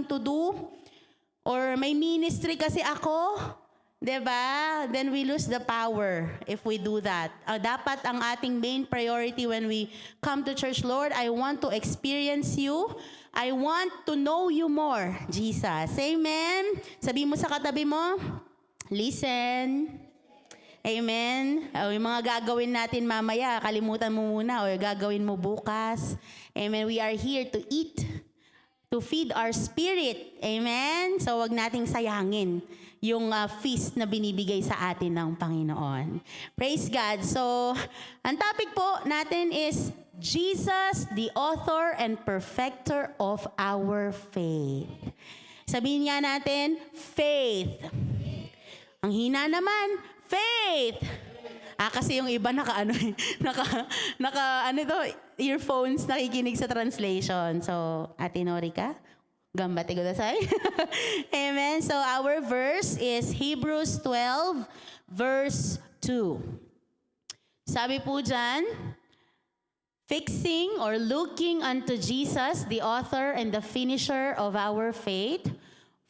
to do, or may ministry kasi ako, 'di ba? Then we lose the power if we do that. Dapat ang ating main priority when we come to church, Lord, I want to experience you. I want to know you more, Jesus. Amen? Sabi mo sa katabi mo, listen. Amen? Yung mga gagawin natin mamaya, kalimutan mo muna, o gagawin mo bukas. Amen? We are here to eat, to feed our spirit. Amen? So wag nating sayangin yung feast na binibigay sa atin ng Panginoon. Praise God. So, ang topic po natin is Jesus, the author and perfecter of our faith. Sabihin nga natin, faith. Ang hina naman, faith. Kasi yung iba naka earphones, nakikinig sa translation. So, Ate Norika, gambate ko dasay. Amen. So, our verse is Hebrews 12, verse 2. Sabi po dyan, fixing or looking unto Jesus, the author and the finisher of our faith,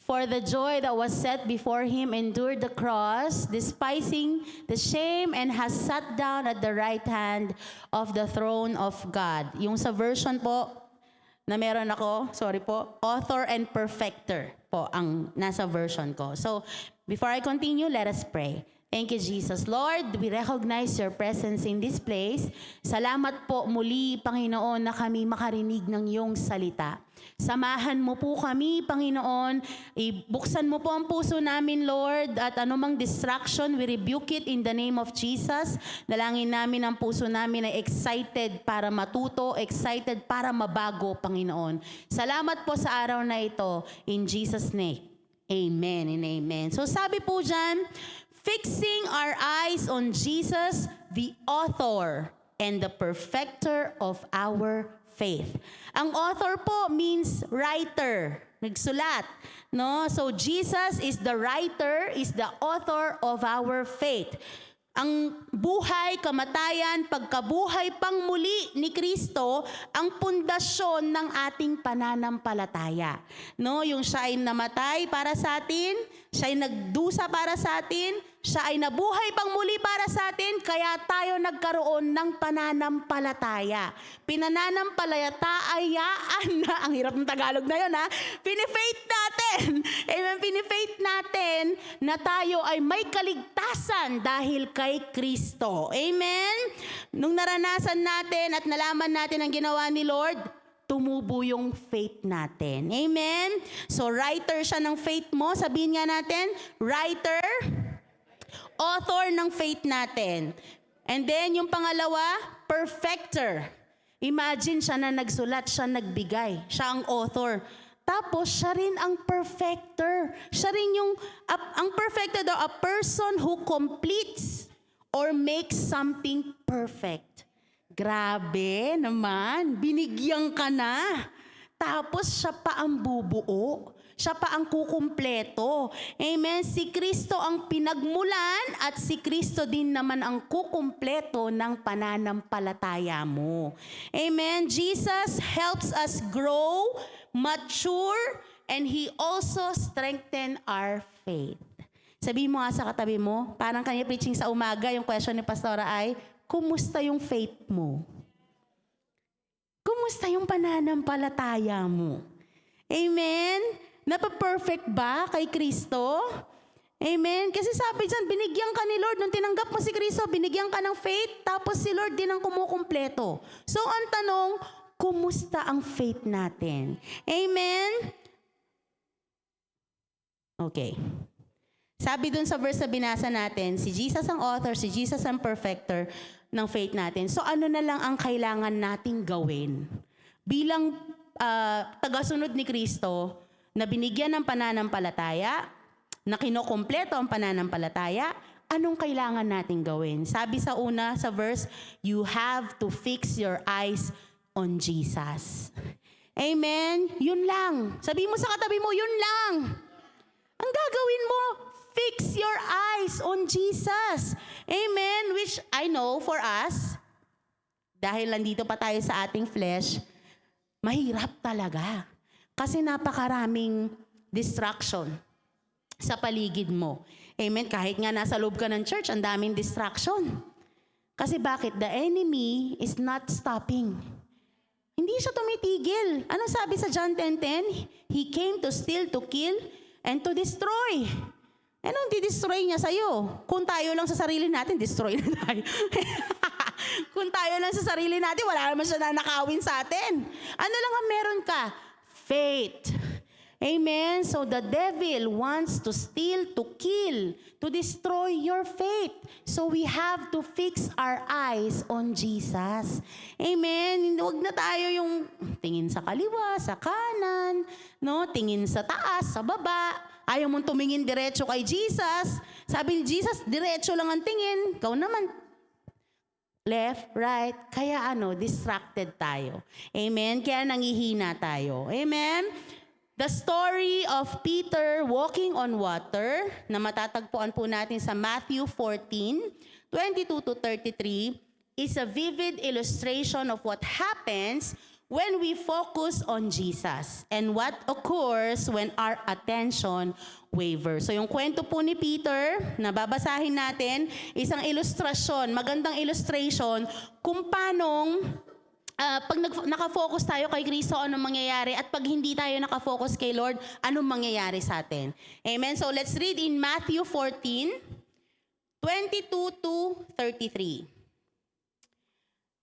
for the joy that was set before him endured the cross, despising the shame, and has sat down at the right hand of the throne of God. Yung sa version po na meron ako, sorry po, author and perfecter po ang nasa version ko. So, before I continue, let us pray. Thank you, Jesus. Lord, we recognize your presence in this place. Salamat po muli, Panginoon, na kami makarinig ng iyong salita. Samahan mo po kami, Panginoon. Ibuksan mo po ang puso namin, Lord, at anumang distraction, we rebuke it in the name of Jesus. Dalangin namin ang puso namin ay excited para matuto, excited para mabago, Panginoon. Salamat po sa araw na ito. In Jesus' name, amen and amen. So sabi po dyan, fixing our eyes on Jesus, the author and the perfecter of our faith. Ang author po means writer, nagsulat, no? So Jesus is the writer, is the author of our faith. Ang buhay, kamatayan, pagkabuhay pang muli ni Kristo ang pundasyon ng ating pananampalataya. No, yung siya ay namatay para sa atin, siya ay nagdusa para sa atin, siya ay nabuhay pang muli para sa atin, kaya tayo nagkaroon ng pananampalataya. Pinananampalatayaan na, ang hirap ng Tagalog na yun ha, pinifaith natin. Amen, pinifaith natin na tayo ay may kaligtasan dahil kay Kristo. Amen? Nung naranasan natin at nalaman natin ang ginawa ni Lord, tumubo yung faith natin. Amen? So, writer siya ng faith mo. Sabihin nga natin, writer, author ng faith natin. And then, yung pangalawa, perfecter. Imagine siya na nagsulat, siya nagbigay. Siya ang author. Tapos, siya rin ang perfecter. Siya rin yung, ang perfecter daw, a person who completes or makes something perfect. Grabe naman, binigyan ka na. Tapos siya pa ang bubuo. Siya pa ang kukumpleto. Amen? Si Kristo ang pinagmulan at si Kristo din naman ang kukumpleto ng pananampalataya mo. Amen? Jesus helps us grow, mature, and He also strengthen our faith. Sabihin mo nga sa katabi mo, parang kanya preaching sa umaga, yung question ni Pastora ay, kumusta yung faith mo? Kumusta yung pananampalataya mo? Amen? Napa-perfect ba kay Kristo? Amen? Kasi sabi dyan, binigyan ka ni Lord, nung tinanggap mo si Kristo, binigyan ka ng faith, tapos si Lord din ang kumukumpleto. So ang tanong, kumusta ang faith natin? Amen? Okay. Sabi dun sa verse na binasa natin, si Jesus ang author, si Jesus ang perfecter ng faith natin. So ano na lang ang kailangan nating gawin? Bilang tagasunod ni Kristo, na binigyan ng pananampalataya, na kinukumpleto ang pananampalataya, anong kailangan nating gawin? Sabi sa una, sa verse, you have to fix your eyes on Jesus. Amen? Yun lang. Sabi mo sa katabi mo, yun lang. Ang gagawin mo, fix your eyes on Jesus. Amen? Which I know for us, dahil nandito pa tayo sa ating flesh, mahirap talaga. Kasi napakaraming distraction sa paligid mo. Amen? Kahit nga nasa loob ka ng church, ang daming distraction. Kasi bakit? The enemy is not stopping. Hindi siya tumitigil. Anong sabi sa John 10:10? He came to steal, to kill, and to destroy. Anong di-destroy niya sa'yo? Kung tayo lang sa sarili natin, destroy na tayo. Kung tayo lang sa sarili natin, wala naman siya nanakawin sa atin. Ano lang ang meron ka? Faith. Amen? So the devil wants to steal, to kill, to destroy your faith. So we have to fix our eyes on Jesus. Amen? Huwag na tayo yung tingin sa kaliwa, sa kanan, no? Tingin sa taas, sa baba. Ayaw mong tumingin diretso kay Jesus. Sabi ni Jesus, diretso lang ang tingin. Ikaw naman, left, right. Kaya distracted tayo. Amen? Kaya nangihina tayo. Amen? The story of Peter walking on water na matatagpuan po natin sa Matthew 14:22-33 is a vivid illustration of what happens when we focus on Jesus and what occurs when our attention wavers. So yung kwento po ni Peter na babasahin natin, isang ilustrasyon, magandang illustration kung paanong pag nakafocus tayo kay Kristo, anong mangyayari? At pag hindi tayo nakafocus kay Lord, anong mangyayari sa atin? Amen? So let's read in Matthew 14:22-33.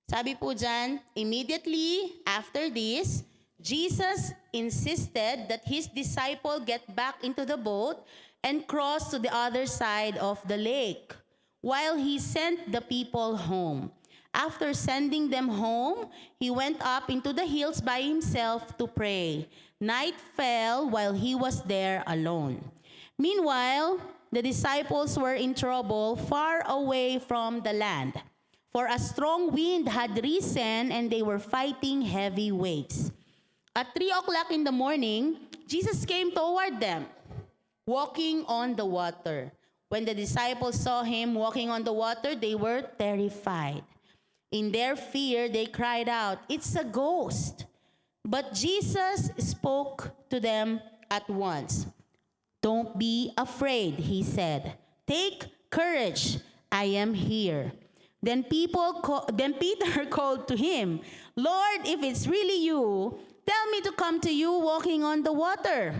Sabi po dyan, immediately after this, Jesus insisted that his disciple get back into the boat and cross to the other side of the lake, while he sent the people home. After sending them home, he went up into the hills by himself to pray. Night fell while he was there alone. Meanwhile, the disciples were in trouble far away from the land, for a strong wind had risen and they were fighting heavy waves. At 3:00 in the morning, Jesus came toward them, walking on the water. When the disciples saw him walking on the water, they were terrified. In their fear, they cried out, "It's a ghost." But Jesus spoke to them at once. "Don't be afraid," he said. "Take courage, I am here." Then Peter called to him, "Lord, if it's really you, tell me to come to you walking on the water."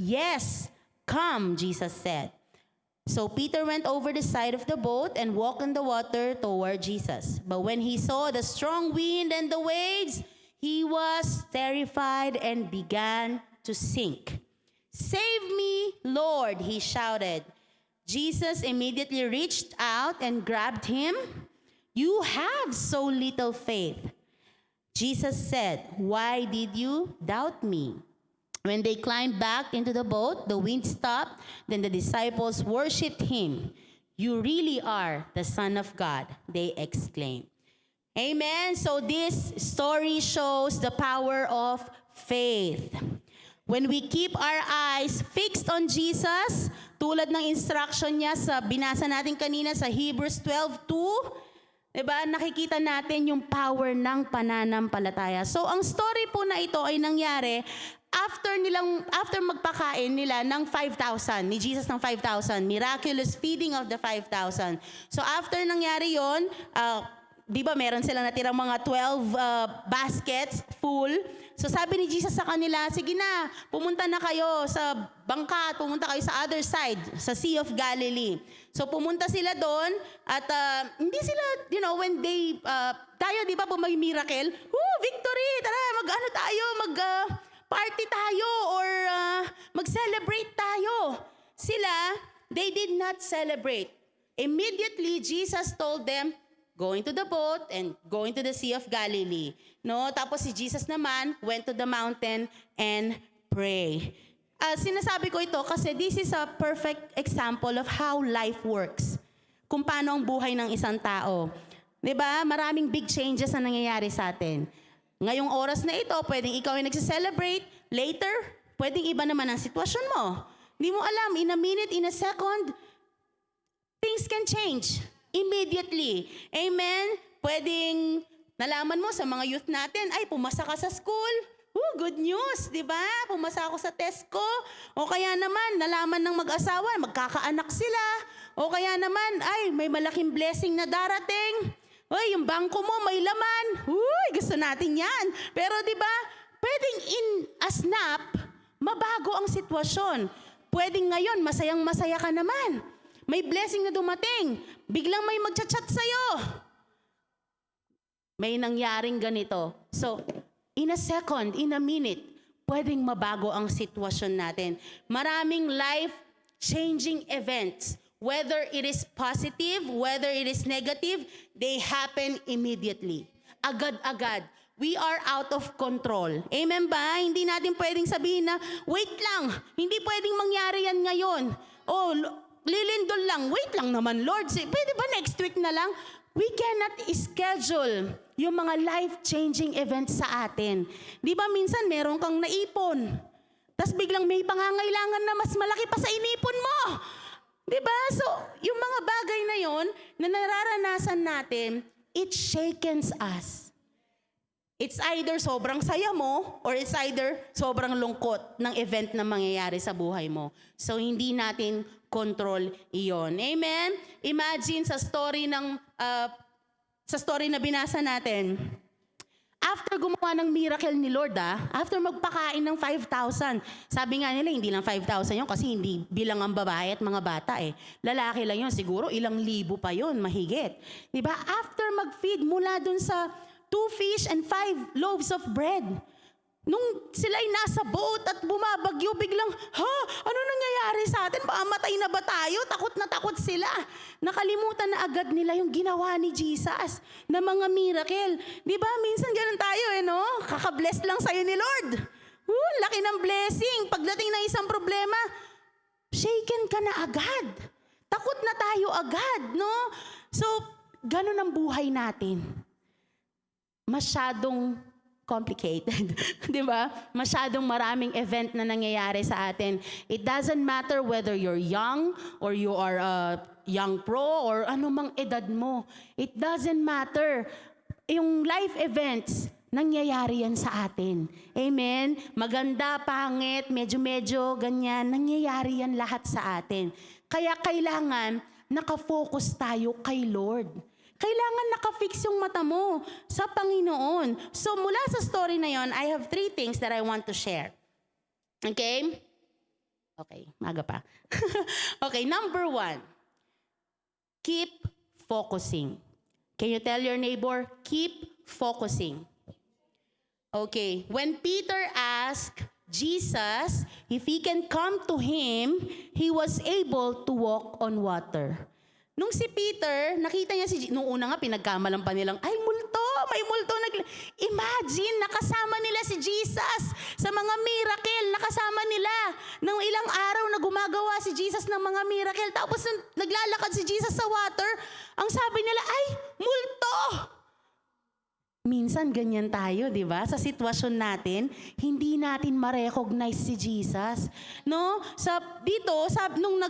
"Yes, come," Jesus said. So Peter went over the side of the boat and walked on the water toward Jesus. But when he saw the strong wind and the waves, he was terrified and began to sink. "Save me, Lord," he shouted. Jesus immediately reached out and grabbed him. "You have so little faith." Jesus said, "Why did you doubt me?" When they climbed back into the boat, the wind stopped. Then the disciples worshipped him. "You really are the Son of God," they exclaimed. Amen. So this story shows the power of faith. When we keep our eyes fixed on Jesus, tulad ng instruction niya sa binasa natin kanina sa Hebrews 12:2, diba? Nakikita natin yung power ng pananampalataya. So ang story po na ito ay nangyari after magpakain nila ng 5,000, ni Jesus ng 5,000, miraculous feeding of the 5,000. So after nangyari yon, di ba meron silang natirang mga 12 baskets full. So sabi ni Jesus sa kanila, "Sige na, pumunta na kayo sa bangka at pumunta kayo sa other side, sa Sea of Galilee." So pumunta sila doon at hindi sila, when they, tayo di ba po may miracle, victory, tara, party tayo or mag-celebrate tayo. Sila, they did not celebrate. Immediately, Jesus told them, go into the boat and go into the Sea of Galilee. No? Tapos si Jesus naman went to the mountain and pray. Sinasabi ko ito kasi this is a perfect example of how life works. Kung paano ang buhay ng isang tao. 'Di ba? Maraming big changes na nangyayari sa atin. Ngayong oras na ito, pwedeng ikaw ay nagse-celebrate. Later, pwedeng iba naman ang sitwasyon mo. Hindi mo alam, in a minute, in a second, things can change immediately. Amen? Pwedeng nalaman mo sa mga youth natin, ay, pumasa ka sa school, Good news, di ba? Pumasa ako sa test ko. O kaya naman, nalaman ng mag-asawa, magkakaanak sila. O kaya naman, ay, may malaking blessing na darating. Uy, yung bangko mo may laman. Uy, gusto natin yan. Pero di ba, pwedeng in a snap, mabago ang sitwasyon. Pwedeng ngayon, masayang-masaya ka naman. May blessing na dumating. Biglang may magchat-chat sa'yo. May nangyaring ganito. So, in a second, in a minute, pwedeng mabago ang sitwasyon natin. Maraming life-changing events, whether it is positive, whether it is negative, they happen immediately. Agad-agad. We are out of control. Amen ba? Hindi natin pwedeng sabihin na, wait lang, hindi pwedeng mangyari yan ngayon. Oh, lilindol lang, wait lang naman Lord. Pwede ba next week na lang? We cannot schedule yung mga life-changing events sa atin. Di ba minsan meron kang naipon, tapos biglang may pangangailangan na mas malaki pa sa inipon mo. Di ba? So, yung mga bagay na yon na nararanasan natin, it shakens us. It's either sobrang saya mo or it's either sobrang lungkot ng event na mangyayari sa buhay mo. So, hindi natin control iyon. Amen? Imagine sa story na binasa natin, after gumawa ng miracle ni Lord, after magpakain ng 5,000, sabi nga nila, hindi lang 5,000 yun kasi hindi bilang ang babae at mga bata Lalaki lang yun, siguro ilang libo pa yun, mahigit. Diba? After mag-feed mula dun sa 2 fish and 5 loaves of bread, nung sila'y nasa boat at bumabagyo, biglang, ano nangyayari sa atin? Baka matay na ba tayo? Takot na takot sila. Nakalimutan na agad nila yung ginawa ni Jesus na mga miracle. Di ba? Minsan ganun tayo, no? Kakabless lang sa'yo ni Lord. Laki ng blessing. Pagdating ng isang problema, shaken ka na agad. Takot na tayo agad, no? So, ganun ang buhay natin. Masyadong complicated. Di ba? Masyadong maraming event na nangyayari sa atin. It doesn't matter whether you're young or you are a young pro or anumang edad mo. It doesn't matter. Yung life events, nangyayari yan sa atin. Amen? Maganda, pangit, medyo-medyo, ganyan. Nangyayari yan lahat sa atin. Kaya kailangan nakafocus tayo kay Lord. Kailangan nakafix yung mata mo sa Panginoon. So mula sa story na yon, I have 3 things that I want to share. Okay? Okay, maga pa. Okay, number 1. Keep focusing. Can you tell your neighbor, keep focusing. Okay, when Peter asked Jesus if he can come to him, he was able to walk on water. Nung si Peter, nakita niya nung una nga pinagkamalan pa nilang, ay multo, may multo. Imagine, nakasama nila si Jesus sa mga miracle. Nakasama nila ng ilang araw na gumagawa si Jesus ng mga miracle. Tapos naglalakad si Jesus sa water, ang sabi nila, ay multo. Minsan ganyan tayo, di ba? Sa sitwasyon natin, hindi natin ma-recognize si Jesus. No? Nung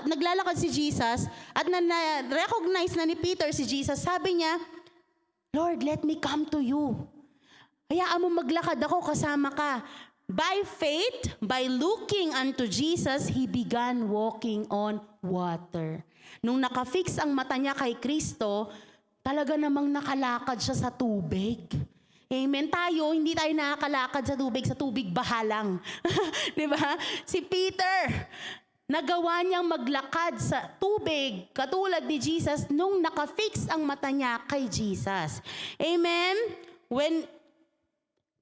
naglalakad si Jesus at na-recognize na ni Peter si Jesus, sabi niya, Lord, let me come to you. Hayaan mo maglakad ako, kasama ka. By faith, by looking unto Jesus, he began walking on water. Nung nakafix ang mata niya kay Kristo, talaga namang nakalakad siya sa tubig. Amen. Tayo, hindi tayo nakakalakad sa tubig bahalang. Di ba? Si Peter, nagawa niyang maglakad sa tubig, katulad ni Jesus, nung nakafix ang mata niya kay Jesus. Amen?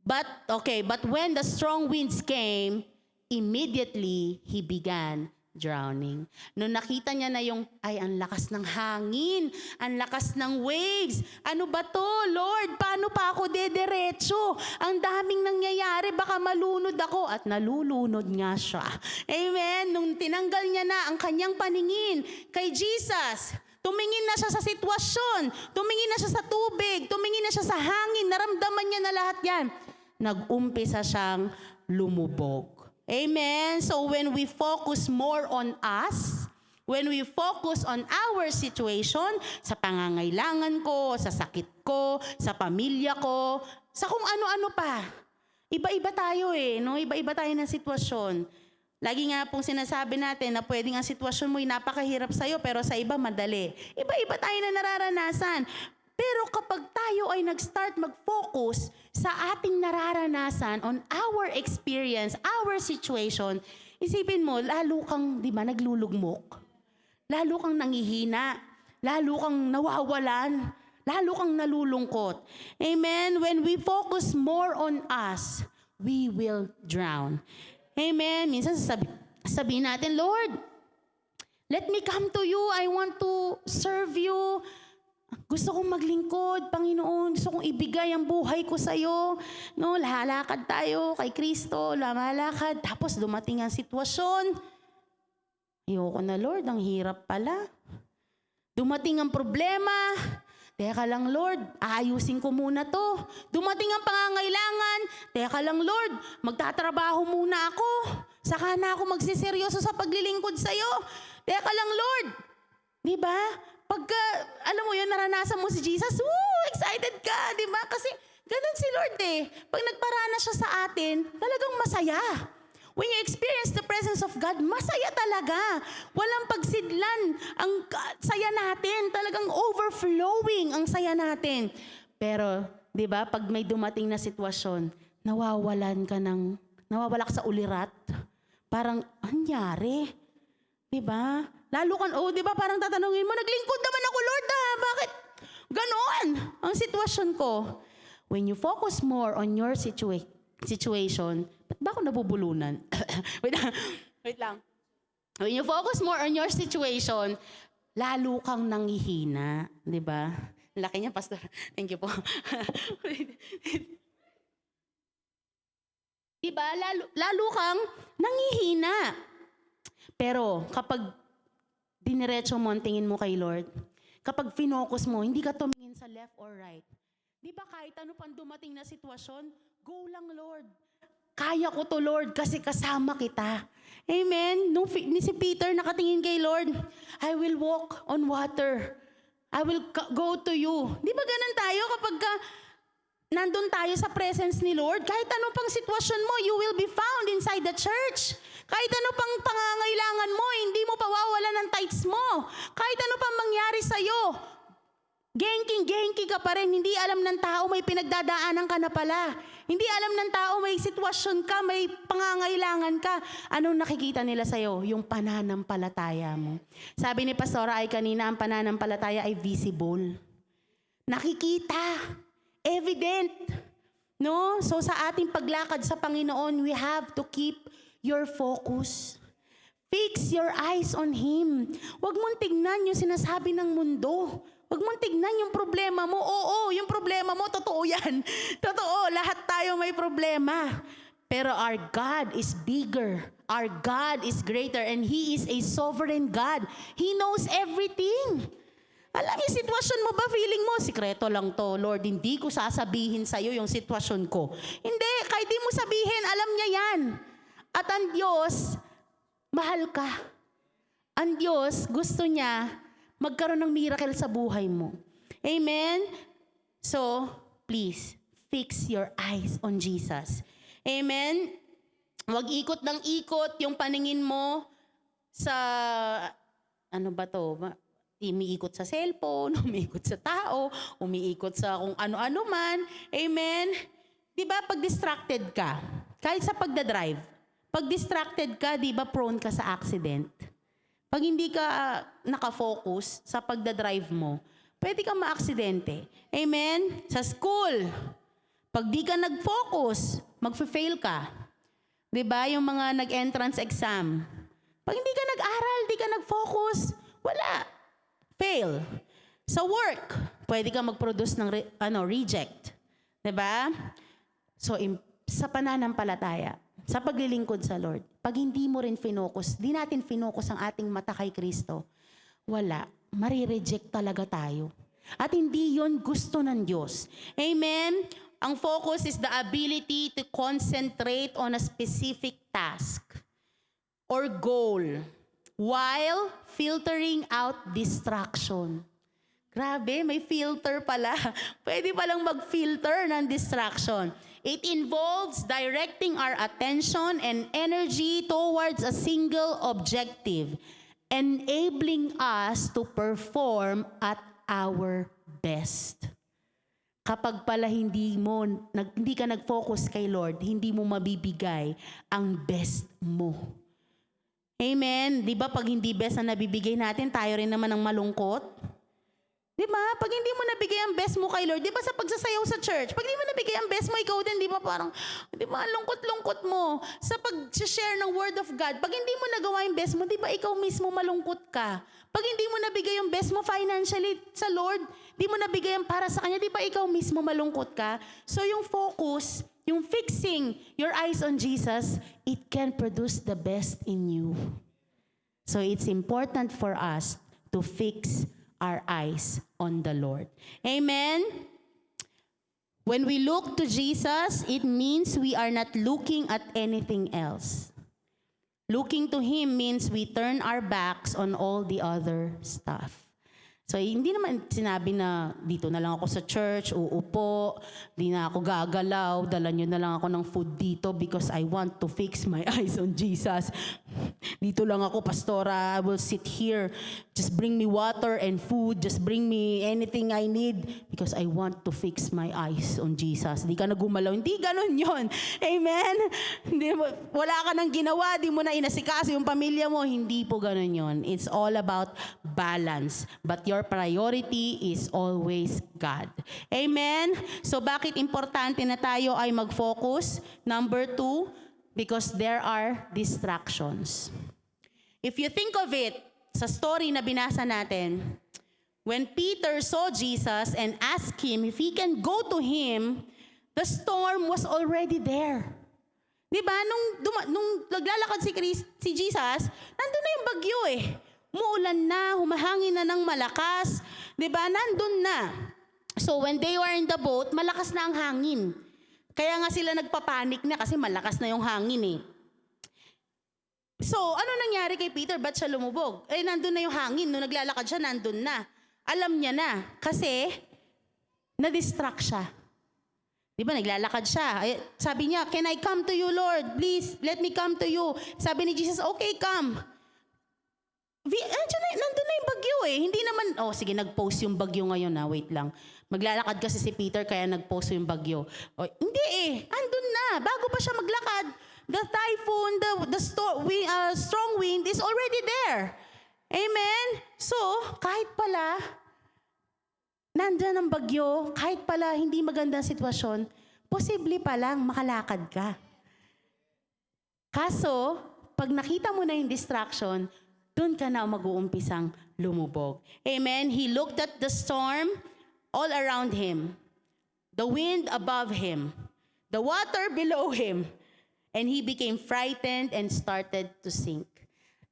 But when the strong winds came, immediately he began drowning. Nung nakita niya na ang lakas ng hangin, ang lakas ng waves. Ano ba to, Lord? Paano pa ako dederecho? Ang daming nangyayari, baka malunod ako. At nalulunod nga siya. Amen? Nung tinanggal niya na ang kanyang paningin kay Jesus, tumingin na siya sa sitwasyon, tumingin na siya sa tubig, tumingin na siya sa hangin, naramdaman niya na lahat yan. Nag-umpisa siyang lumubog. Amen? So when we focus more on us, when we focus on our situation, sa pangangailangan ko, sa sakit ko, sa pamilya ko, sa kung ano-ano pa, Iba-iba tayo no? Iba-iba tayo ng sitwasyon. Lagi nga pong sinasabi natin na pwedeng ang sitwasyon mo ay napakahirap sa'yo pero sa iba madali. Iba-iba tayo na nararanasan. Pero kapag tayo ay nag-start mag-focus sa ating nararanasan on our experience, our situation, isipin mo, lalo kang, di ba, naglulugmok. Lalo kang nangihina. Lalo kang nawawalan. Lalo kang nalulungkot. Amen? When we focus more on us, we will drown. Amen? Minsan sabihin natin, Lord, let me come to you. I want to serve you. Gusto kong maglingkod, Panginoon. Gusto kong ibigay ang buhay ko sa'yo. No, lalakad tayo kay Kristo, lumalakad. Tapos dumating ang sitwasyon. Ayoko na, Lord. Ang hirap pala. Dumating ang problema. Teka lang, Lord. Aayusin ko muna to. Dumating ang pangangailangan. Teka lang, Lord. Magtatrabaho muna ako. Saka na ako magsiseryoso sa paglilingkod sa'yo. Teka lang, Lord. Diba? Pagka, alam mo yun, naranasan mo si Jesus, excited ka, di ba? Kasi ganun si Lord Pag nagparana siya sa atin, talagang masaya. When you experience the presence of God, masaya talaga. Walang pagsidlan ang saya natin. Talagang overflowing ang saya natin. Pero, di ba, pag may dumating na sitwasyon, nawawala ka sa ulirat. Parang, anyari? Di ba? Lalo kan, di ba parang tatanungin mo, naglingkod naman ako, Lord, bakit ganoon ang sitwasyon ko? When you focus more on your situation, ba't ba ako nabubulunan? wait lang. When you focus more on your situation, lalo kang nangihina, di ba? Laki niya, Pastor. Thank you po. Di ba? Lalo kang nangihina. Pero kapag diniretso mo ang tingin mo kay Lord, kapag finocus mo, hindi ka tumingin sa left or right. Di ba kahit ano pang dumating na sitwasyon, go lang, Lord. Kaya ko to, Lord, kasi kasama kita. Amen? Nung si Peter nakatingin kay Lord, I will walk on water. I will go to you. Di ba ganun tayo kapag nandun tayo sa presence ni Lord? Kahit ano pang sitwasyon mo, you will be found inside the church. Kahit ano pang pangangailangan mo, hindi mo pawawalan ng tithes mo. Kahit ano pang mangyari sa'yo, genking ka pa rin. Hindi alam ng tao may pinagdadaanan ka na pala. Hindi alam ng tao may sitwasyon ka, may pangangailangan ka. Anong nakikita nila sa'yo? Yung pananampalataya mo. Sabi ni Pastora ay kanina, ang pananampalataya ay visible. Nakikita. Evident. No? So sa ating paglakad sa Panginoon, we have to keep your focus. Fix your eyes on Him. Huwag mong tignan yung sinasabi ng mundo. Huwag mong tignan yung problema mo. Oo, yung problema mo, totoo yan. Totoo, lahat tayo may problema. Pero our God is bigger. Our God is greater and He is a sovereign God. He knows everything. Alam yung sitwasyon mo ba, feeling mo, sikreto lang to, Lord, hindi ko sasabihin sa'yo yung sitwasyon ko. Hindi, kahit di mo sabihin, alam niya yan. At ang Diyos, mahal ka. Ang Diyos, gusto niya magkaroon ng miracle sa buhay mo. Amen? So, please, fix your eyes on Jesus. Amen? Huwag ikot ng ikot yung paningin mo sa, ano ba to? Umiikot sa cellphone, umiikot sa tao, umiikot sa kung ano-ano man. Amen? Diba, pag distracted ka, kahit sa pagdadrive, pag distracted ka, di ba prone ka sa accident? Pag hindi ka nakafocus sa pagdadrive mo, pwede kang maaksidente. Amen? Sa school, pag di ka nag-focus, mag-fail ka. Di ba? Yung mga nag-entrance exam. Pag hindi ka nag-aral, di ka nag-focus, wala. Fail. Sa work, pwede ka mag-produce ng reject. Di ba? So, sa pananampalataya, sa paglilingkod sa Lord, pag hindi mo rin finocus, di natin finocus ang ating mata kay Kristo, wala, marireject talaga tayo. At hindi yon gusto ng Diyos. Amen? Ang focus is the ability to concentrate on a specific task or goal while filtering out distraction. Grabe, may filter pala. Pwede palang mag-filter ng distraction. It involves directing our attention and energy towards a single objective, enabling us to perform at our best. Kapag pala hindi ka nag-focus kay Lord, hindi mo mabibigay ang best mo. Amen? Di ba pag hindi best na nabibigay natin, tayo rin naman ang malungkot? Di ba? Pag hindi mo nabigay ang best mo kay Lord, di ba sa pagsasayaw sa church, pag hindi mo nabigay ang best mo, ikaw din, di ba parang, di ba, lungkot-lungkot mo. Sa pag-share ng Word of God, pag hindi mo nagawa yung best mo, di ba ikaw mismo malungkot ka? Pag hindi mo nabigay yung best mo financially sa Lord, di mo nabigay ang para sa Kanya, di ba ikaw mismo malungkot ka? So yung focus, yung fixing your eyes on Jesus, it can produce the best in you. So it's important for us to fix our eyes on the Lord. Amen? When we look to Jesus, it means we are not looking at anything else. Looking to Him means we turn our backs on all the other stuff. So, hindi naman sinabi na dito na lang ako sa church, uupo, di na ako gagalaw, dala nyo na lang ako ng food dito because I want to fix my eyes on Jesus. Dito lang ako, pastora, I will sit here. Just bring me water and food. Just bring me anything I need because I want to fix my eyes on Jesus. Di ka na gumalaw. Hindi ganun yon. Amen? Wala ka nang ginawa, di mo na inasikaso yung pamilya mo. Hindi po ganun yon. It's all about balance. But your priority is always God. Amen? So bakit importante na tayo ay mag-focus? Number 2, because there are distractions. If you think of it, sa story na binasa natin, when Peter saw Jesus and asked him if he can go to him, the storm was already there. Diba? Nung naglalakad si Jesus, nandun na yung bagyo eh. Muulan na, humahangin na ng malakas. Diba? Nandun na. So when they were in the boat, malakas na ang hangin. Kaya nga sila nagpapanik na kasi malakas na yung hangin eh. So, ano nangyari kay Peter? Ba't siya lumubog? Eh, nandun na yung hangin. Nung naglalakad siya, nandun na. Alam niya na. Kasi, na-distract siya. Di ba, naglalakad siya. Eh, sabi niya, "Can I come to you, Lord? Please, let me come to you." Sabi ni Jesus, "Okay, come." Nandun na yung bagyo eh. Hindi naman, sige, nag-post yung bagyo ngayon na. Wait lang. Maglalakad kasi si Peter, kaya nag-post yung bagyo. Hindi eh. Andun na. Bago pa siya maglakad, the typhoon, the strong wind is already there. Amen? So, kahit pala, nandyan ang bagyo, kahit pala hindi magandang sitwasyon, posible palang makalakad ka. Kaso, pag nakita mo na yung distraction, doon ka na mag-uumpisang lumubog. Amen? He looked at the storm all around him, the wind above him, the water below him, and he became frightened and started to sink.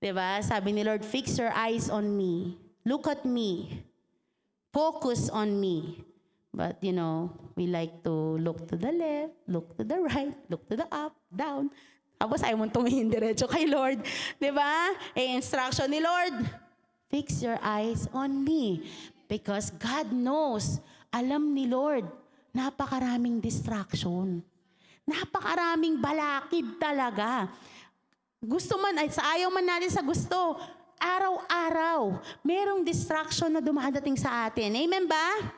Diba? Sabi ni Lord, fix your eyes on me. Look at me. Focus on me. But, we like to look to the left, look to the right, look to the up, down. Tapos ayaw mong tumingin diretso kay Lord. Diba? Instruction ni Lord, fix your eyes on me. Because God knows, alam ni Lord, napakaraming distraction. Napakaraming balakid talaga. Gusto man, sa ayaw man natin sa gusto, araw-araw, merong distraction na dumadating sa atin. Amen ba?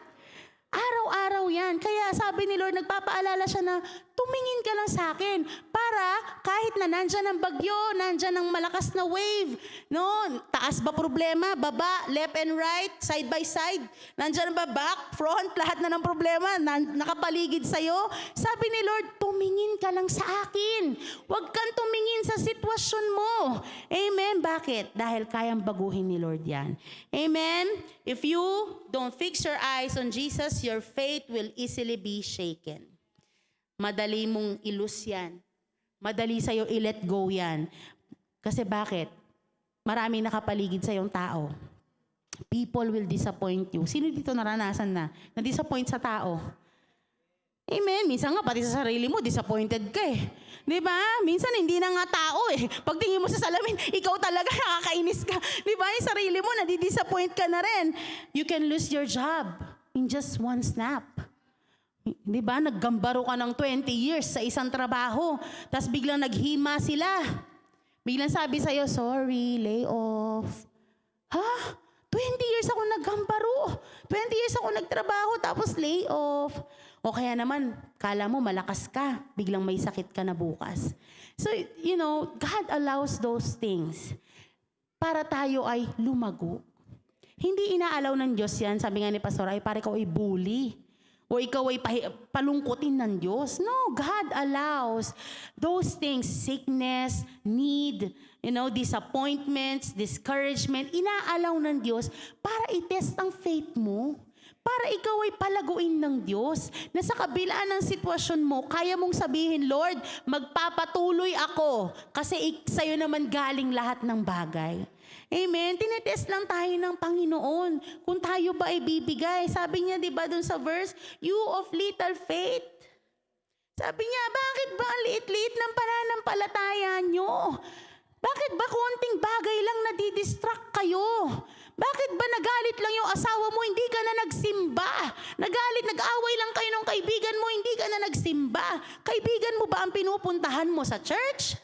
Araw-araw yan. Kaya sabi ni Lord, nagpapaalala siya na tumingin ka lang sa akin para kahit na nandyan ang bagyo, nandyan ang malakas na wave, no? Taas ba problema? Baba, left and right, side by side. Nandyan ba back, front, lahat na ng problema, nakapaligid sa'yo. Sabi ni Lord, tumingin ka lang sa akin. Huwag kang tumingin sa sitwasyon mo. Amen? Bakit? Dahil kayang baguhin ni Lord yan. Amen? If you don't fix your eyes on Jesus, your faith will easily be shaken. Madali mong ilus yan. Madali sa'yo i-let go yan. Kasi bakit? Maraming nakapaligid sa iyong tao. People will disappoint you. Sino dito naranasan na? Na-disappoint sa tao? Amen. Minsan nga, pati sa sarili mo, disappointed ka eh. Di ba? Minsan hindi na nga tao eh. Pagtingin mo sa salamin, ikaw talaga nakakainis ka. Di ba? Yung sarili mo, nadidisappoint ka na rin. You can lose your job in just one snap. Di ba? Naggambaro ka ng 20 years sa isang trabaho. Tapos biglang naghima sila. Biglang sabi sa'yo, sorry, lay off. Ha? 20 years ako naggambaro. 20 years ako nagtrabaho tapos lay off. O kaya naman, kala mo malakas ka. Biglang may sakit ka na bukas. So, God allows those things para tayo ay lumago. Hindi inaalaw ng Diyos yan. Sabi nga ni Pastor ay para ikaw ay bully. O ikaw ay palungkutin ng Diyos. No, God allows those things, sickness, need, disappointments, discouragement, inaalaw ng Diyos para i-test ang faith mo. Para ikaw ay palaguin ng Diyos. Na sa kabila ng sitwasyon mo, kaya mong sabihin, Lord, magpapatuloy ako kasi sa'yo naman galing lahat ng bagay. Amen. Tinetest lang tayo ng Panginoon. Kung tayo ba ay bibigay. Sabi niya, di ba dun sa verse, you of little faith. Sabi niya, bakit ba ang liit-liit ng pananampalataya nyo? Bakit ba konting bagay lang nadidistract kayo? Bakit ba nagalit lang yung asawa mo, hindi ka na nagsimba? Nag-away lang kayo ng kaibigan mo, hindi ka na nagsimba? Kaibigan mo ba ang pinupuntahan mo sa church?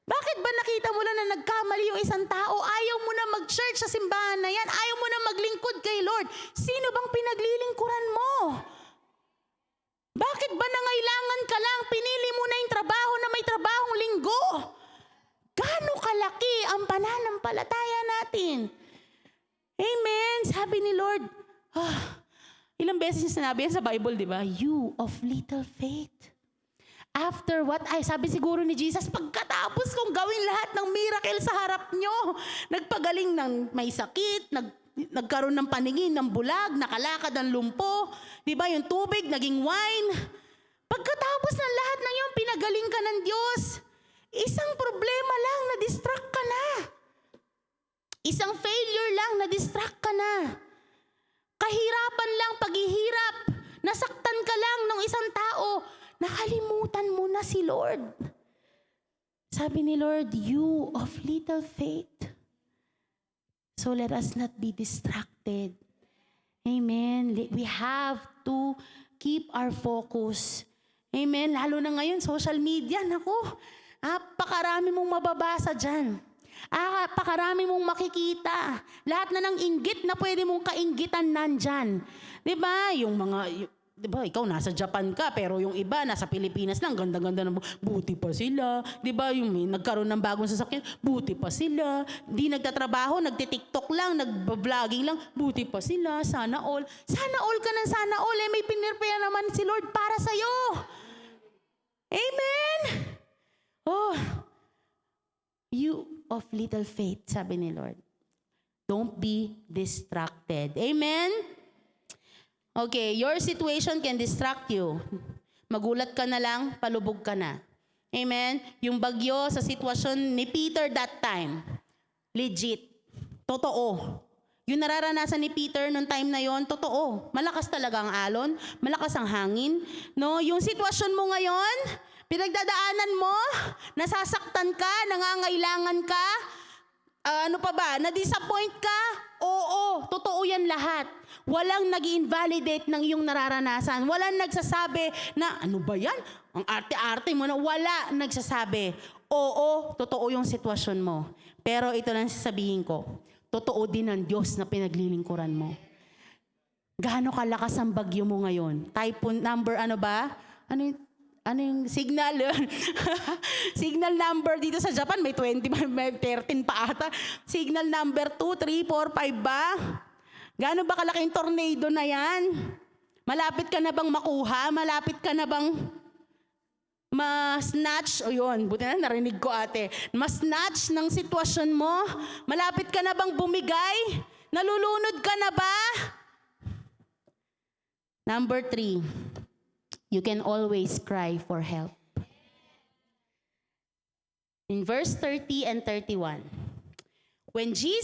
Bakit ba nakita mo lang na nagkamali yung isang tao? Ayaw mo na mag-church sa simbahan na yan. Ayaw mo na maglingkod kay Lord. Sino bang pinaglilingkuran mo? Bakit ba nangailangan ka lang? Pinili mo na yung trabaho na may trabahong linggo. Gaano kalaki ang pananampalataya natin? Amen. Sabi ni Lord, ilang beses niya sinabi yan sa Bible, di ba? You of little faith. After what? Sabi siguro ni Jesus, pagkatapos kong gawin lahat ng miracle sa harap nyo, nagpagaling ng may sakit, nagkaroon ng paningin ng bulag, nakalakad ang lumpo, di ba yung tubig, naging wine. Pagkatapos ng lahat ng yun, pinagaling ka ng Diyos. Isang problema lang, na-distract ka na. Isang failure lang, na-distract ka na. Kahirapan lang, paghihirap, nasaktan ka lang ng isang tao, nakalimutan mo na si Lord. Sabi ni Lord, you of little faith. So let us not be distracted. Amen. We have to keep our focus. Amen. Lalo na ngayon, social media, naku, pakarami mong mababasa dyan. Pakarami mong makikita. Lahat na ng inggit na pwede mong kainggitan nandyan. Diba? Diba, ikaw nasa Japan ka, pero yung iba nasa Pilipinas lang, ganda-ganda ng buti pa sila. Diba, yung may nagkaroon ng bagong sasakyan, buti pa sila. Di nagtatrabaho, nagtitiktok lang, nagba-vlogging lang, buti pa sila, sana all. Sana all ka ng sana all, may pinirpaya naman si Lord para sa'yo. Amen? Oh, you of little faith, sabi ni Lord. Don't be distracted. Amen? Okay, your situation can distract you. Magulat ka na lang, palubog ka na. Amen? Yung bagyo sa sitwasyon ni Peter that time, legit. Totoo. Yung nararanasan ni Peter noong time na yon, totoo. Malakas talaga ang alon, malakas ang hangin. No? Yung sitwasyon mo ngayon, pinagdadaanan mo, nasasaktan ka, nangangailangan ka, ano pa ba, na-disappoint ka? Oo, totoo yan lahat. Walang nag-invalidate ng iyong nararanasan. Walang nagsasabi na, ano ba yan? Ang arte-arte mo na. Wala nagsasabi. Oo, totoo yung sitwasyon mo. Pero ito lang sasabihin ko, totoo din ang Diyos na pinaglilingkuran mo. Gaano kalakas ang bagyo mo ngayon? Typhoon number, ano ba? Ano yung signal? Signal number dito sa Japan, may 20, may 13 pa ata. Signal number 2, 3, 4, 5 ba? Gaano ba kalaking tornado na yan? Malapit ka na bang makuha? Malapit ka na bang ma-snatch? O yun, buti na narinig ko ate. Ma-snatch ng sitwasyon mo? Malapit ka na bang bumigay? Nalulunod ka na ba? Number 3, you can always cry for help. In verse 30 and 31, when he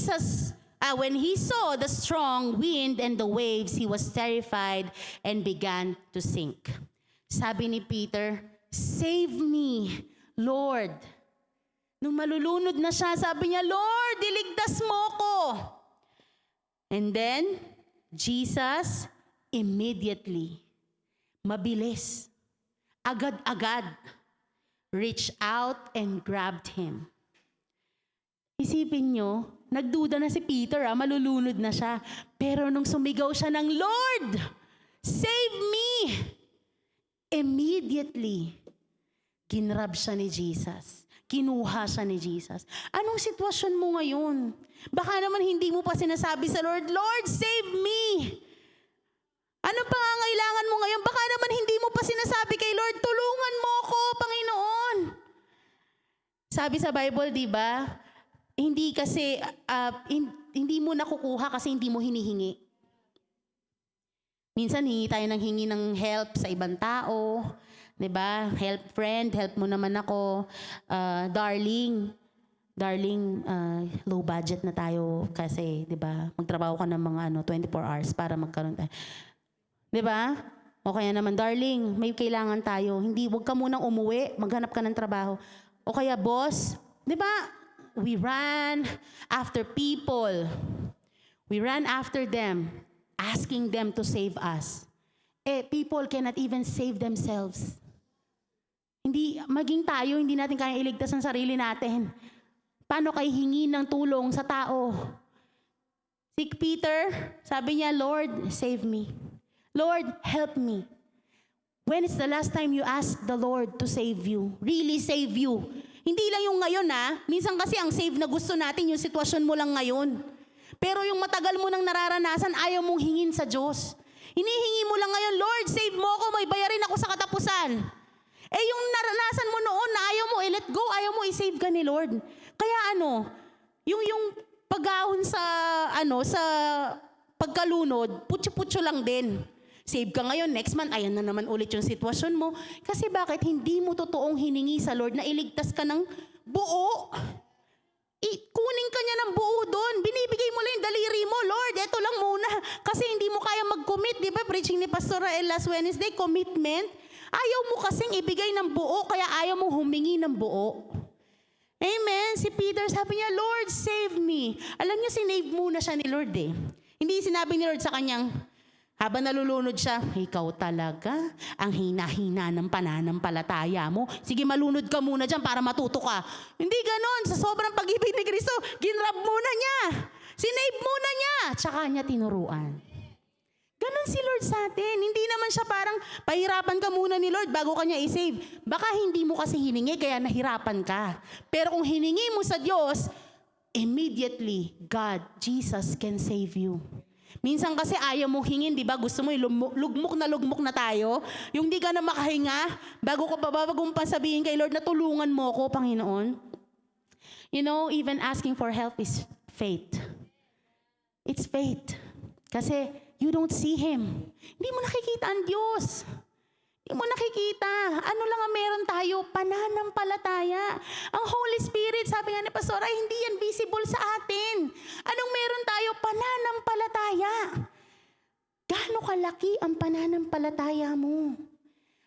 saw the strong wind and the waves, he was terrified and began to sink. Sabi ni Peter, "Save me, Lord." Nung malulunod na siya, sabi niya, "Lord, iligtas mo ko." And then, Jesus immediately, mabilis, agad-agad, reached out and grabbed him. Isipin nyo, nagduda na si Peter, malulunod na siya. Pero nung sumigaw siya ng, Lord, save me! Immediately, ginrab siya ni Jesus. Kinuha siya ni Jesus. Anong sitwasyon mo ngayon? Baka naman hindi mo pa sinasabi sa Lord, Lord, save me! Anong pangangailangan mo ngayon? Baka naman hindi mo pa sinasabi kay Lord, tulungan mo ako, Panginoon. Sabi sa Bible, di ba? Hindi kasi, hindi mo nakukuha kasi hindi mo hinihingi. Minsan hingi tayo ng help sa ibang tao. Diba? Help friend, help mo naman ako. Darling, low budget na tayo kasi, diba? Magtrabaho ka ng mga 24 hours para magkaroon tayo. Diba? O kaya naman, darling, may kailangan tayo. Huwag ka munang umuwi, maghanap ka ng trabaho. O kaya, boss, diba? We run after people. We run after them, asking them to save us. People cannot even save themselves. Maging tayo, hindi natin kaya iligtas ang sarili natin. Paano kayo hingi ng tulong sa tao? Si Peter, sabi niya, Lord, save me. Lord, help me. When is the last time you asked the Lord to save you? Really save you? Hindi lang yung ngayon Minsan kasi ang save na gusto natin, yung sitwasyon mo lang ngayon. Pero yung matagal mo nang nararanasan, ayaw mong hingin sa Diyos. Hinihingi mo lang ngayon, Lord, save mo ako, may bayarin ako sa katapusan. Yung naranasan mo noon na ayaw mo let go, ayaw mo i-save ka ni Lord. Kaya yung pag-ahon sa pagkalunod, putyo-putyo lang din. Save ka ngayon, next month, ayan na naman ulit yung sitwasyon mo. Kasi bakit hindi mo totoong hiningi sa Lord na iligtas ka ng buo? Kunin ka niya ng buo doon. Binibigay mo lang yung daliri mo, Lord, eto lang muna. Kasi hindi mo kaya mag-commit, di ba? Preaching ni Pastor Rael last Wednesday, commitment. Ayaw mo kasing ibigay ng buo, kaya ayaw mo humingi ng buo. Amen. Si Peter sabi niya, Lord, save me. Alam niyo, sinave muna siya ni Lord Hindi sinabi ni Lord sa kanyang, habang nalulunod siya, ikaw talaga, ang hina-hina ng pananampalataya mo. Sige, malunod ka muna dyan para matuto ka. Hindi ganon. Sa sobrang pag-ibig ni Kristo, ginrab muna niya. Sinave muna niya. Tsaka niya tinuruan. Ganon si Lord sa atin. Hindi naman siya parang pahirapan ka muna ni Lord bago ka niya i-save. Baka hindi mo kasi hiningi kaya nahirapan ka. Pero kung hiningi mo sa Diyos, immediately, God, Jesus can save you. Minsan kasi ayaw mong hingin, di ba? Gusto mo lugmok na tayo. Yung di ka na makahinga, bago mong sabihin kay Lord na tulungan mo ko, Panginoon. You know, even asking for help is faith. It's faith. Kasi you don't see Him. Hindi mo nakikita ang Diyos. Hindi mo nakikita. Ano lang ang meron tayo? Pananampalataya. Ang Holy Spirit, sabi nga ni Pastor, ay hindi yan visible sa atin. Anong meron tayo? Pananampalataya. Gaano kalaki ang pananampalataya mo?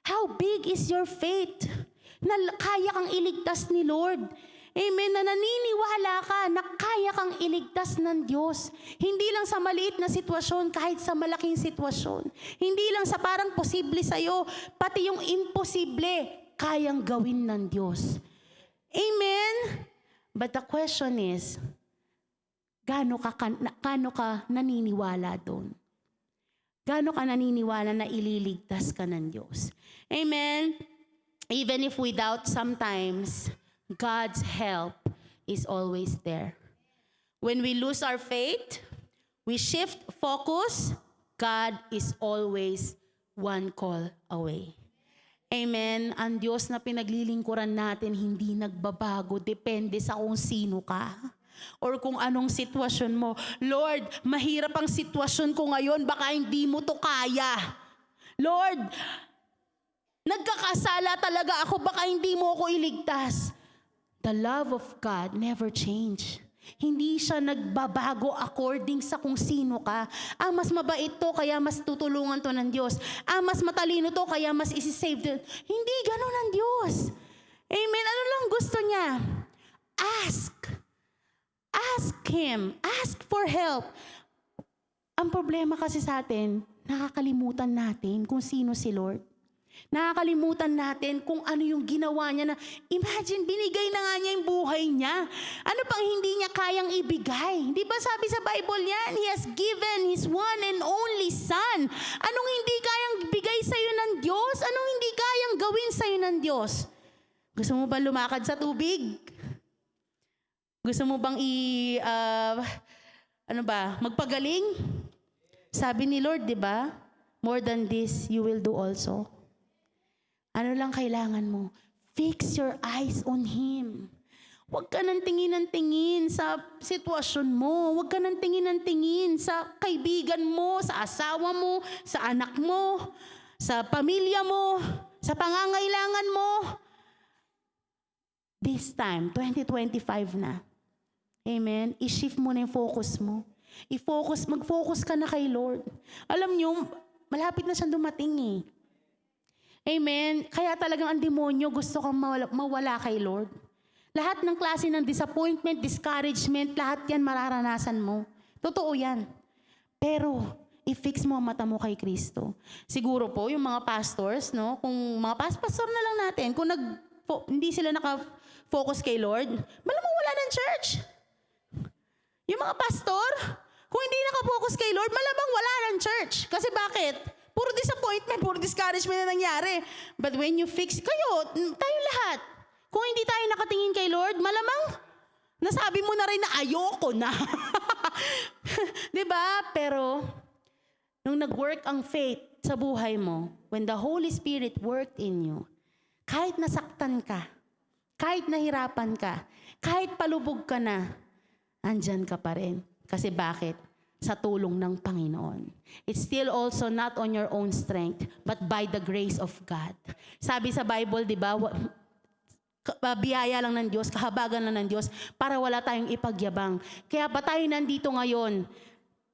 How big is your faith? Na kaya kang iligtas ni Lord. Amen, na naniniwala ka na kaya kang iligtas ng Diyos. Hindi lang sa maliit na sitwasyon, kahit sa malaking sitwasyon. Hindi lang sa parang posible sa'yo, pati yung imposible, kayang gawin ng Diyos. Amen? But the question is, gaano ka naniniwala doon? Gaano ka naniniwala na ililigtas ka ng Diyos? Amen? Even if we doubt sometimes, God's help is always there. When we lose our faith, we shift focus, God is always one call away. Amen. Ang Diyos na pinaglilingkuran natin hindi nagbabago. Depende sa kung sino ka or kung anong sitwasyon mo. Lord, mahirap ang sitwasyon ko ngayon. Baka hindi mo to kaya. Lord, nagkakasala talaga ako. Baka hindi mo ako iligtas. The love of God never change. Hindi siya nagbabago according sa kung sino ka. Mas mabait to, kaya mas tutulungan to ng Diyos. Mas matalino to, kaya mas isi-save to. Hindi ganun ang Diyos. Amen. Ano lang gusto niya? Ask. Ask Him. Ask for help. Ang problema kasi sa atin, nakakalimutan natin kung sino si Lord. Nakakalimutan natin kung ano yung ginawa niya na, imagine, binigay na nga niya yung buhay niya. Ano pang hindi niya kayang ibigay? Di ba sabi sa Bible yan, He has given His one and only Son. Anong hindi kayang bigay sa'yo ng Diyos? Anong hindi kayang gawin sa'yo ng Diyos? Gusto mo ba lumakad sa tubig? Gusto mo bang magpagaling? Sabi ni Lord, di ba? More than this, you will do also. Ano lang kailangan mo? Fix your eyes on Him. Huwag ka nang tingin ng tingin sa sitwasyon mo. Huwag ka nang tingin ng tingin sa kaibigan mo, sa asawa mo, sa anak mo, sa pamilya mo, sa pangangailangan mo. This time, 2025 na. Amen? I-shift mo na yung focus mo. Mag-focus ka na kay Lord. Alam nyo, malapit na siyang dumating eh. Amen? Kaya talagang ang demonyo gusto kang mawala kay Lord. Lahat ng klase ng disappointment, discouragement, lahat yan mararanasan mo. Totoo yan. Pero, i-fix mo ang mata mo kay Kristo. Siguro po, yung mga pastors, no? Kung mga pastor na lang natin, kung hindi sila naka-focus kay Lord, malamang wala ng church. Yung mga pastor, kung hindi naka-focus kay Lord, malamang wala ng church. Kasi bakit? Puro disappointment, puro discouragement na nangyari. But when you fix, tayo lahat. Kung hindi tayo nakatingin kay Lord, malamang nasabi mo na rin na ayoko na. Diba? Pero, nung nag-work ang faith sa buhay mo, when the Holy Spirit worked in you, kahit nasaktan ka, kahit nahirapan ka, kahit palubog ka na, andyan ka pa rin. Kasi bakit? Sa tulong ng Panginoon. It's still also not on your own strength, but by the grace of God. Sabi sa Bible, di ba, biyaya lang ng Diyos, kahabagan lang ng Diyos, para wala tayong ipagyabang. Kaya ba tayo nandito ngayon?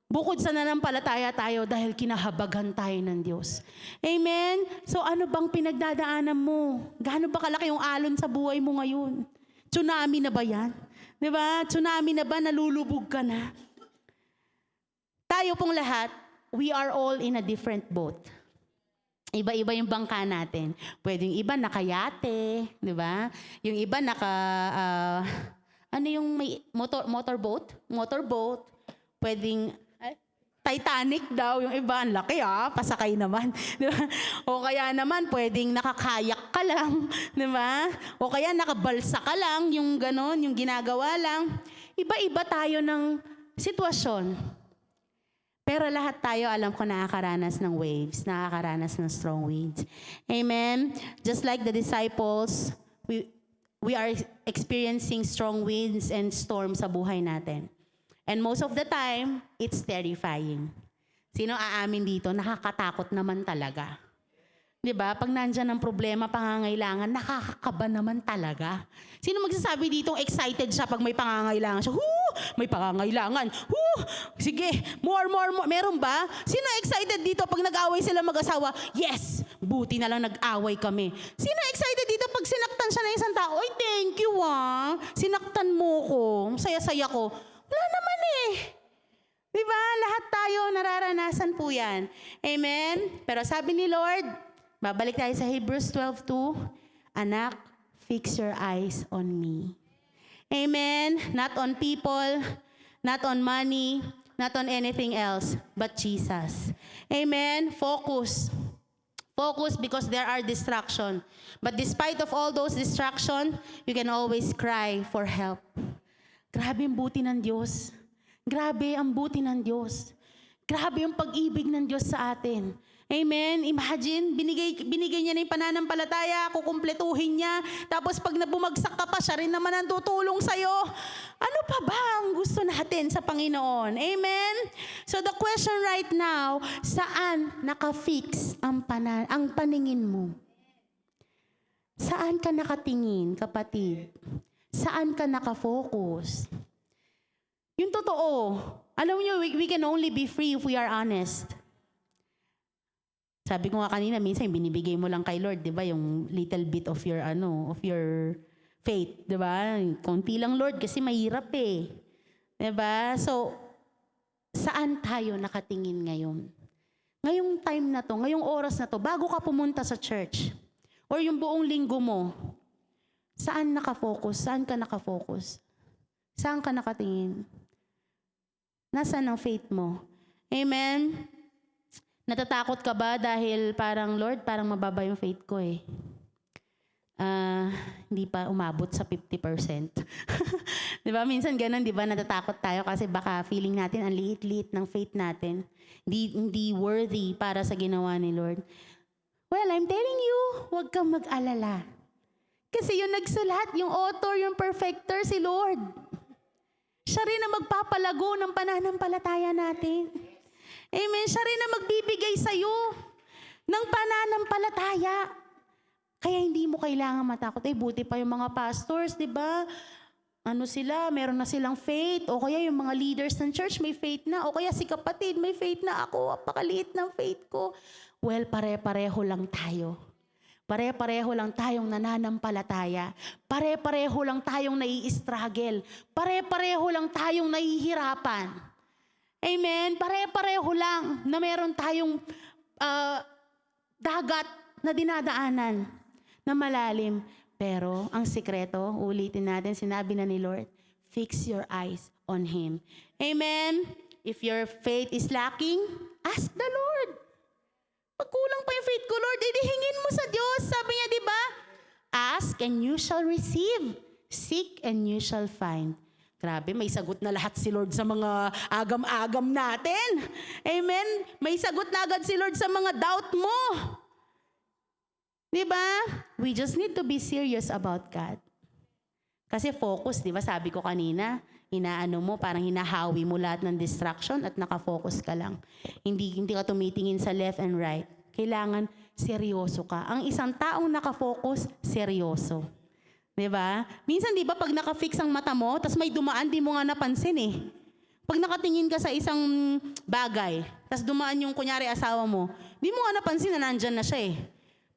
Bukod sa nanampalataya tayo dahil kinahabagan tayo ng Diyos. Amen? So ano bang pinagdadaanan mo? Gaano ba kalaki yung alon sa buhay mo ngayon? Tsunami na ba yan? Di ba? Tsunami na ba? Nalulubog ka na? Tayo pong lahat, we are all in a different boat. Iba-iba yung bangka natin. Pwedeng iba nakayate, di ba? Yung iba may motorboat? Motorboat. Pwedeng Titanic daw, yung iba, ang laki pasakay naman. Di ba? O kaya naman, pwedeng nakakayak ka lang, di ba? O kaya nakabalsa ka lang, yung ganon, yung ginagawa lang. Iba-iba tayo ng sitwasyon. Pero lahat tayo, alam ko, nakakaranas ng waves, nakakaranas ng strong winds. Amen? Just like the disciples, we are experiencing strong winds and storms sa buhay natin. And most of the time, it's terrifying. Sino aamin dito? Nakakatakot naman talaga. Diba? Pag nandyan ang problema, pangangailangan, nakakakaba naman talaga. Sino magsasabi dito excited siya pag may pangangailangan siya? May pangangailangan. Sige, more. Meron ba? Sino excited dito pag nag-away sila mag-asawa? Yes! Buti na lang nag-away kami. Sino excited dito pag sinaktan siya ng isang tao? Ay, thank you sinaktan mo ko. Saya-saya ko. Wala naman Diba? Lahat tayo nararanasan po yan. Amen? Pero sabi ni Lord, babalik tayo sa Hebrews 12:2, anak, fix your eyes on me. Amen? Not on people, not on money, not on anything else, but Jesus. Amen? Focus. Focus because there are distractions. But despite of all those distractions, you can always cry for help. Grabe ang buti ng Diyos. Grabe ang buti ng Diyos. Grabe ang pag-ibig ng Diyos sa atin. Amen? Imagine, binigay niya na yung pananampalataya, kukumpletuhin niya, tapos pag nabumagsak ka pa, siya rin naman ang tutulong sa'yo. Ano pa ba ang gusto natin sa Panginoon? Amen? So the question right now, saan nakafix ang paningin mo? Saan ka nakatingin, kapatid? Saan ka nakafocus? Yung totoo, alam niyo, we can only be free if we are honest. Sabi ko nga kanina, minsan binibigay mo lang kay Lord, 'di ba, yung little bit of your faith, 'di ba? Konti lang, Lord, kasi mahirap 'Di ba? So, saan tayo nakatingin ngayon? ngayong time na to, ngayong oras na to, bago ka pumunta sa church, or yung buong linggo mo, saan nakafocus? Saan ka nakafocus? Saan ka nakatingin? Nasaan ang faith mo? Amen? Natatakot ka ba dahil parang, Lord, parang mababa yung faith ko eh. Hindi pa umabot sa 50%. Di ba? Minsan ganun, di ba? Natatakot tayo kasi baka feeling natin ang liit-liit ng faith natin. Hindi worthy para sa ginawa ni Lord. Well, I'm telling you, huwag kang mag-alala. Kasi yung nagsulat, yung author, yung perfecter, si Lord. Siya rin ang magpapalago ng pananampalataya natin. Amen. Siya rin ang magbibigay sa'yo ng pananampalataya. Kaya hindi mo kailangan matakot. Buti pa yung mga pastors, di ba? Meron na silang faith. O kaya yung mga leaders ng church, may faith na. O kaya si kapatid, may faith na ako. Apakaliit ng faith ko. Well, pare-pareho lang tayo. Pare-pareho lang tayong nananampalataya. Pare-pareho lang tayong nai-struggle. Pare-pareho lang tayong nahihirapan. Amen? Pare-pareho lang na meron tayong dagat na dinadaanan na malalim. Pero ang sikreto, ulitin natin, sinabi na ni Lord, fix your eyes on Him. Amen? If your faith is lacking, ask the Lord. Pag kulang pa yung faith ko, Lord, hingin mo sa Diyos. Sabi niya, di ba? Ask and you shall receive. Seek and you shall find. Grabe, may sagot na lahat si Lord sa mga agam-agam natin. Amen? May sagot na agad si Lord sa mga doubt mo. Di ba? We just need to be serious about God. Kasi focus, di ba? Sabi ko kanina, parang hinahawi mo lahat ng distraction at nakafocus ka lang. Hindi ka tumitingin sa left and right. Kailangan seryoso ka. Ang isang taong nakafocus, seryoso. Di ba? Minsan, di ba, pag nakafix ang mata mo, tas may dumaan, di mo nga napansin eh. Pag nakatingin ka sa isang bagay, tas dumaan yung kunyari asawa mo, di mo nga napansin na nandyan na siya eh.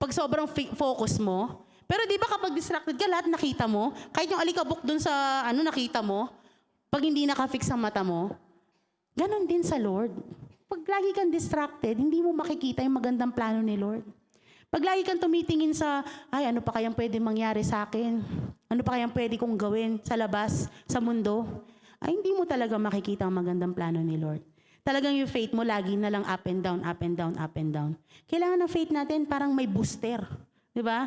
Pag sobrang focus mo, pero di ba kapag distracted ka, lahat nakita mo? Kahit yung alikabok dun sa nakita mo, pag hindi nakafix ang mata mo, ganon din sa Lord. Pag lagi kang distracted, hindi mo makikita yung magandang plano ni Lord. Pag lagi kang tumitingin sa, ano pa kayang pwede mangyari sa akin? Ano pa kayang pwede kong gawin sa labas, sa mundo? Hindi mo talaga makikita ang magandang plano ni Lord. Talagang yung faith mo lagi na lang up and down, up and down, up and down. Kailangan ng faith natin parang may booster. Di ba?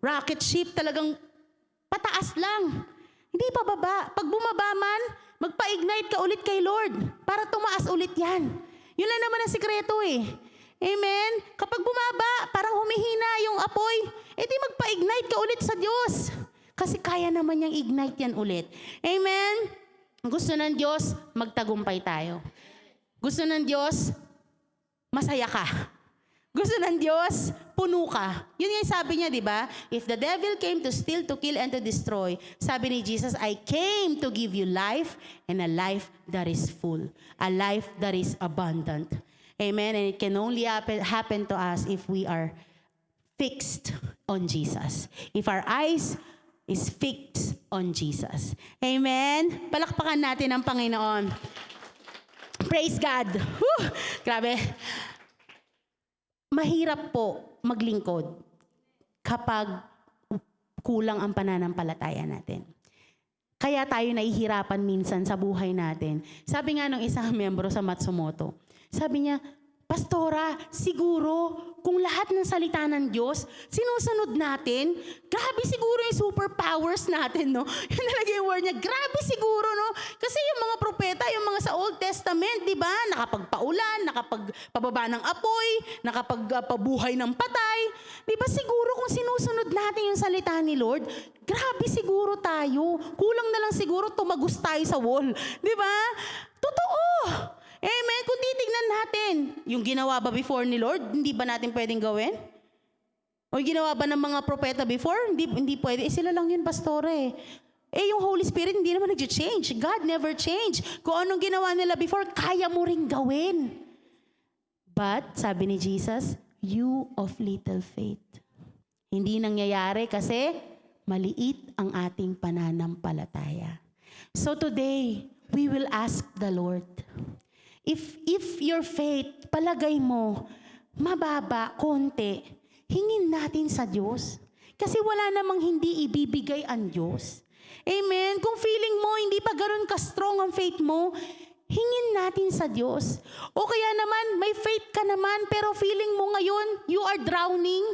Rocket ship talagang pataas lang. Hindi pa baba. Pag bumaba man, magpa-ignite ka ulit kay Lord para tumaas ulit yan. Yun lang naman ang sikreto eh. Amen? Kapag bumaba, parang humihina yung apoy, di magpa-ignite ka ulit sa Diyos. Kasi kaya naman niyang ignite yan ulit. Amen? Gusto ng Diyos, magtagumpay tayo. Gusto ng Diyos, masaya ka. Gusto ng Diyos, puno ka. Yun yung sabi niya, di ba? If the devil came to steal, to kill, and to destroy, sabi ni Jesus, I came to give you life and a life that is full. A life that is abundant. Amen? And it can only happen to us if we are fixed on Jesus. If our eyes is fixed on Jesus. Amen? Palakpakan natin ang Panginoon. Praise God. Whew! Grabe. Mahirap po maglingkod kapag kulang ang pananampalataya natin. Kaya tayo nahihirapan minsan sa buhay natin. Sabi nga ng isang membro sa Matsumoto, sabi niya, Pastora, siguro kung lahat ng salita ng Diyos, sinusunod natin, grabe siguro yung superpowers natin, no? Yun talaga yung word niya, grabe siguro, no? Kasi yung mga propeta, yung mga sa Old Testament, di ba? Nakapagpaulan, nakapagpababa ng apoy, nakapagpabuhay ng patay. Di ba siguro kung sinusunod natin yung salita ni Lord, grabe siguro tayo. Kulang na lang siguro tumagos tayo sa wall. Di ba? Totoo. Amen. Kung titignan natin, yung ginawa ba before ni Lord, hindi ba natin pwedeng gawin? O ginawa ba ng mga propeta before? Hindi pwede. Sila lang yun, pastore. Yung Holy Spirit, hindi naman nag-change. God never change. Kung anong ginawa nila before, kaya mo ring gawin. But, sabi ni Jesus, you of little faith. Hindi nangyayari kasi maliit ang ating pananampalataya. So today, we will ask the Lord, if your faith palagay mo, mababa, konti, hingin natin sa Diyos. Kasi wala namang hindi ibibigay ang Diyos. Amen? Kung feeling mo, hindi pa ganun ka-strong ang faith mo, hingin natin sa Diyos. O kaya naman, may faith ka naman, pero feeling mo ngayon, you are drowning,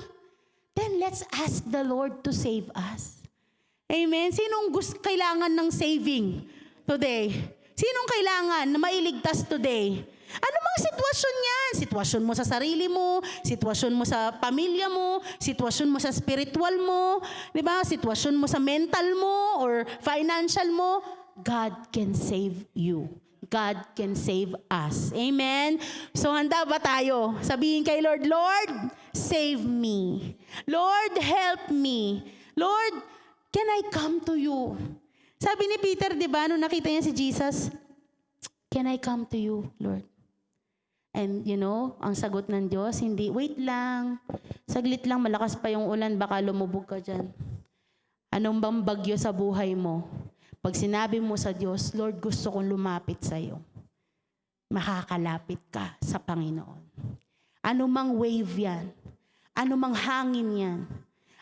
then let's ask the Lord to save us. Amen? Sinong kailangan ng saving today? Sinong kailangan na mailigtas today? Ano mang sitwasyon yan? Sitwasyon mo sa sarili mo, sitwasyon mo sa pamilya mo, sitwasyon mo sa spiritual mo, di ba? Sitwasyon mo sa mental mo or financial mo, God can save you. God can save us. Amen? So handa ba tayo? Sabihin kay Lord, Lord, save me. Lord, help me. Lord, can I come to you? Sabi ni Peter, di ba, nung nakita niya si Jesus, can I come to you, Lord? And you know, ang sagot ng Diyos, hindi, wait lang, saglit lang, malakas pa yung ulan, baka lumubog ka dyan. Anong bang bagyo sa buhay mo? Pag sinabi mo sa Diyos, Lord, gusto kong lumapit sa iyo, makakalapit ka sa Panginoon. Ano mang wave yan, ano mang hangin yan,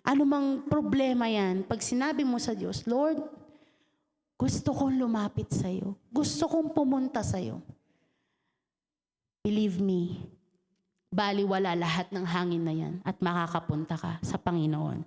ano mang problema yan, pag sinabi mo sa Diyos, Lord, gusto kong lumapit sa iyo, gusto kong pumunta sa iyo. Believe me, baliwala lahat ng hangin na yan at makakapunta ka sa Panginoon.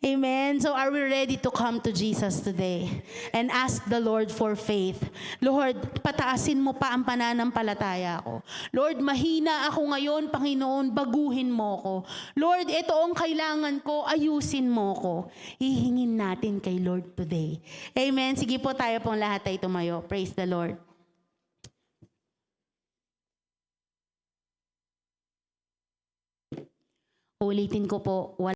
Amen? So are we ready to come to Jesus today and ask the Lord for faith? Lord, pataasin mo pa ang pananampalataya ko. Lord, mahina ako ngayon, Panginoon, baguhin mo ko. Lord, ito ang kailangan ko, ayusin mo ko. Hihingin natin kay Lord today. Amen? Sige po, tayo pong lahat ay tumayo. Praise the Lord. Ulitin ko po,